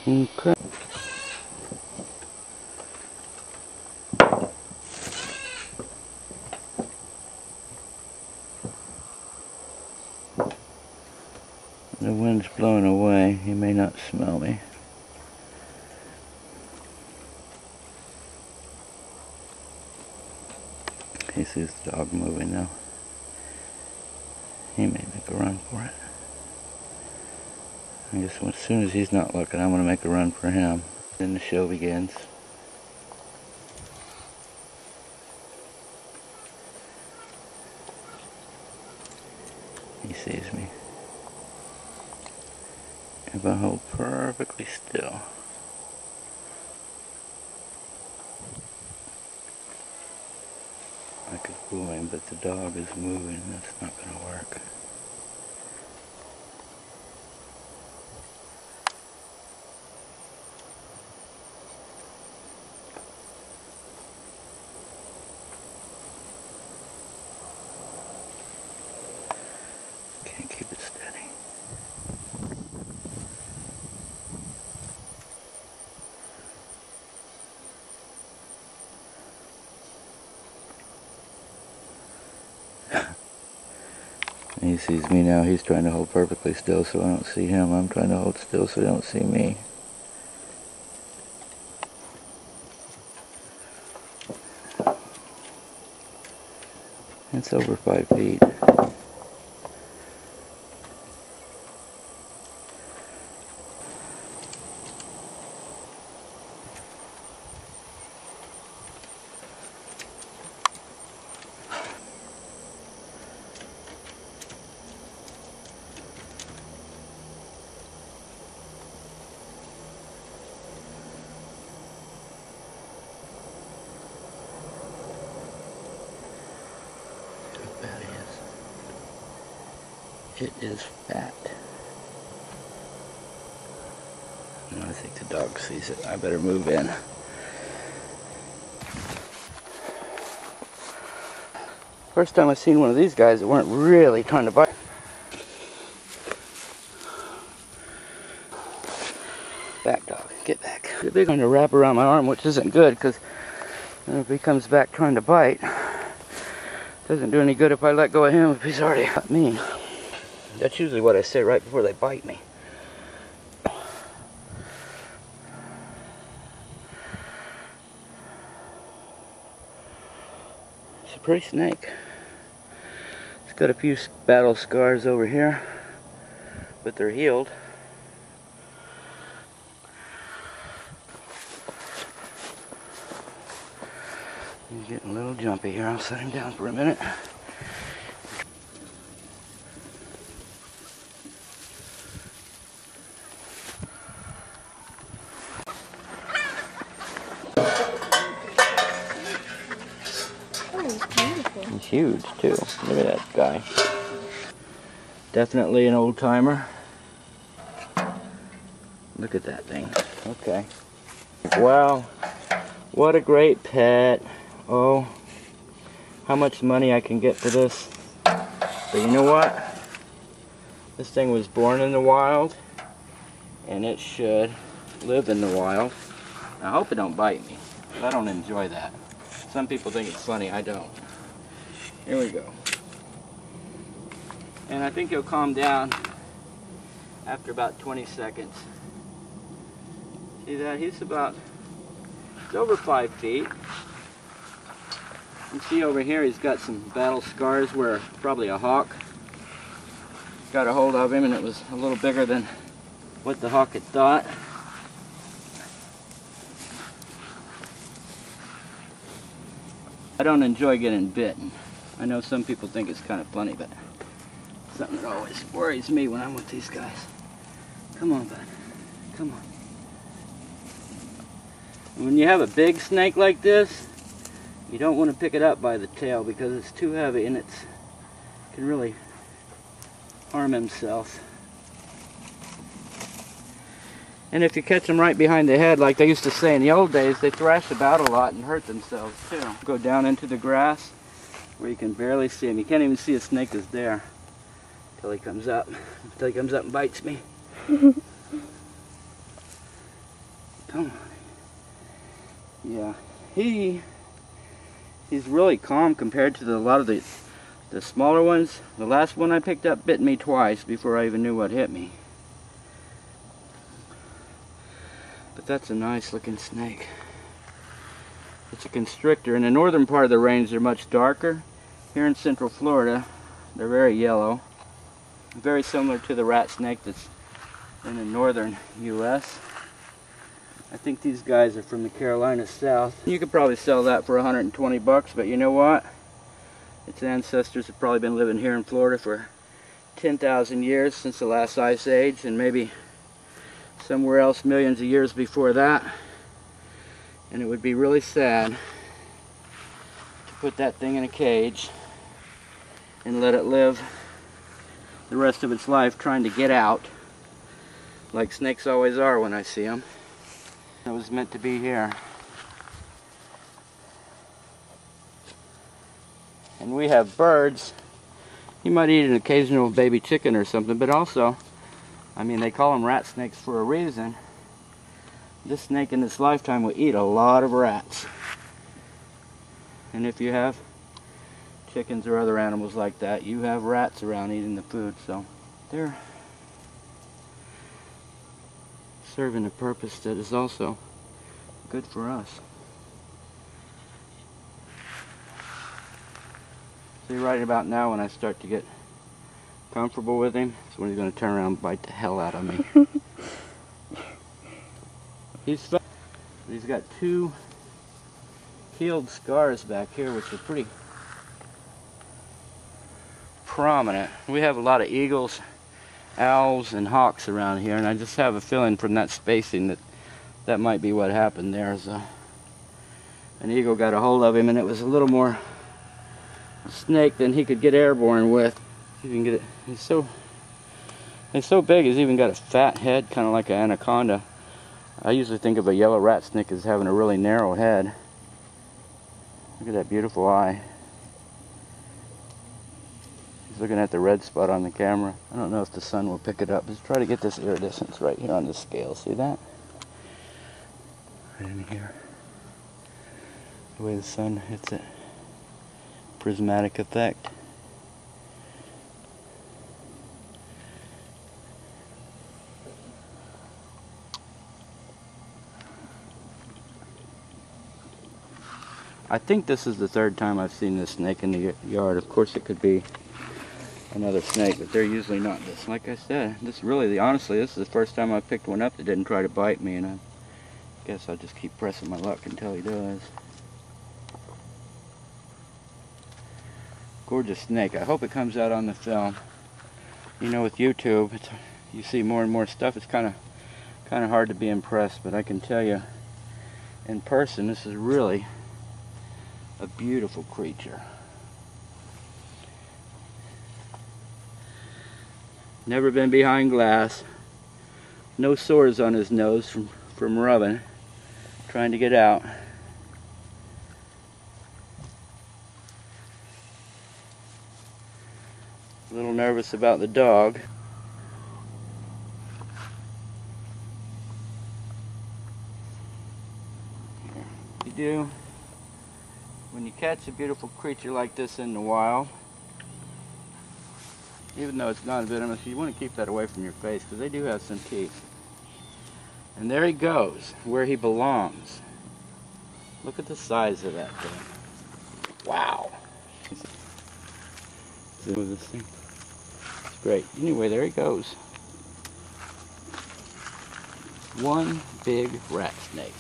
Okay. The wind's blowing away. He may not smell me. He sees the dog moving now. He may make a run for it. I guess as soon as he's not looking, I'm going to make a run for him. Then the show begins. He sees me. If I hold perfectly still, I could fool him, but the dog is moving. That's not going to work. Can't keep it steady. He sees me now. He's trying to hold perfectly still so I don't see him. I'm trying to hold still so he don't see me. It's over 5 feet. It is fat. No, I think the dog sees it. I better move in. First time I seen one of these guys that weren't really trying to bite. Back, dog. Get back. They're going to wrap around my arm, which isn't good because if he comes back trying to bite, doesn't do any good if I let go of him if he's already got me. That's usually what I say right before they bite me. It's a pretty snake. It's got a few battle scars over here, but they're healed. He's getting a little jumpy here. I'll set him down for a minute. He's huge too. Look at that guy. Definitely an old timer. Look at that thing. Okay. Wow. What a great pet. Oh, how much money I can get for this. But you know what? This thing was born in the wild, and it should live in the wild. I hope it don't bite me. I don't enjoy that. Some people think it's funny. I don't. Here we go. And I think he'll calm down after about 20 seconds. See that? He's over 5 feet. You see over here he's got some battle scars where probably a hawk got a hold of him and it was a little bigger than what the hawk had thought. I don't enjoy getting bitten. I know some people think it's kind of funny, but it's something that always worries me when I'm with these guys. Come on, bud. Come on. When you have a big snake like this, you don't want to pick it up by the tail because it's too heavy and it can really harm himself. And if you catch them right behind the head, like they used to say in the old days, they thrash about a lot and hurt themselves too. Go down into the grass where you can barely see him. You can't even see a snake is there until he comes up. Until he comes up and bites me. Come on. Yeah, he's really calm compared to a lot of the smaller ones. The last one I picked up bit me twice before I even knew what hit me. But that's a nice looking snake. It's a constrictor. In the northern part of the range they're much darker. Here in central Florida they're very yellow. Very similar to the rat snake that's in the northern U.S. I think these guys are from the Carolinas South. You could probably sell that for 120 bucks, but you know what? Its ancestors have probably been living here in Florida for 10,000 years since the last ice age, and maybe somewhere else millions of years before that. And it would be really sad to put that thing in a cage and let it live the rest of its life trying to get out, like snakes always are when I see them. It was meant to be here. And we have birds. You might eat an occasional baby chicken or something, but also, I mean, they call them rat snakes for a reason. This snake in its lifetime will eat a lot of rats. And if you have chickens or other animals like that, you have rats around eating the food, so they're serving a purpose that is also good for us. See, right about now when I start to get comfortable with him, that's when he's going to turn around and bite the hell out of me. He's got two healed scars back here, which are pretty prominent. We have a lot of eagles, owls, and hawks around here, and I just have a feeling from that spacing that that might be what happened there. An eagle got a hold of him, and it was a little more snake than he could get airborne with. You can get it. He's so big. He's even got a fat head, kind of like an anaconda. I usually think of a yellow rat snake as having a really narrow head. Look at that beautiful eye. He's looking at the red spot on the camera. I don't know if the sun will pick it up. Let's try to get this iridescence right here on the scale. See that? Right in here. The way the sun hits it. Prismatic effect. I think this is the third time I've seen this snake in the yard. Of course it could be another snake, but they're usually not this. Like I said, honestly, this is the first time I've picked one up that didn't try to bite me, and I guess I'll just keep pressing my luck until he does. Gorgeous snake. I hope it comes out on the film. You know, with YouTube, you see more and more stuff. It's kind of hard to be impressed, but I can tell you, in person, this is really a beautiful creature. Never been behind glass. No sores on his nose from rubbing, trying to get out. A little nervous about the dog. You do. When you catch a beautiful creature like this in the wild, even though it's not venomous, you want to keep that away from your face because they do have some teeth. And there he goes, where he belongs. Look at the size of that thing. Wow. This thing. It's great. Anyway, there he goes. One big rat snake.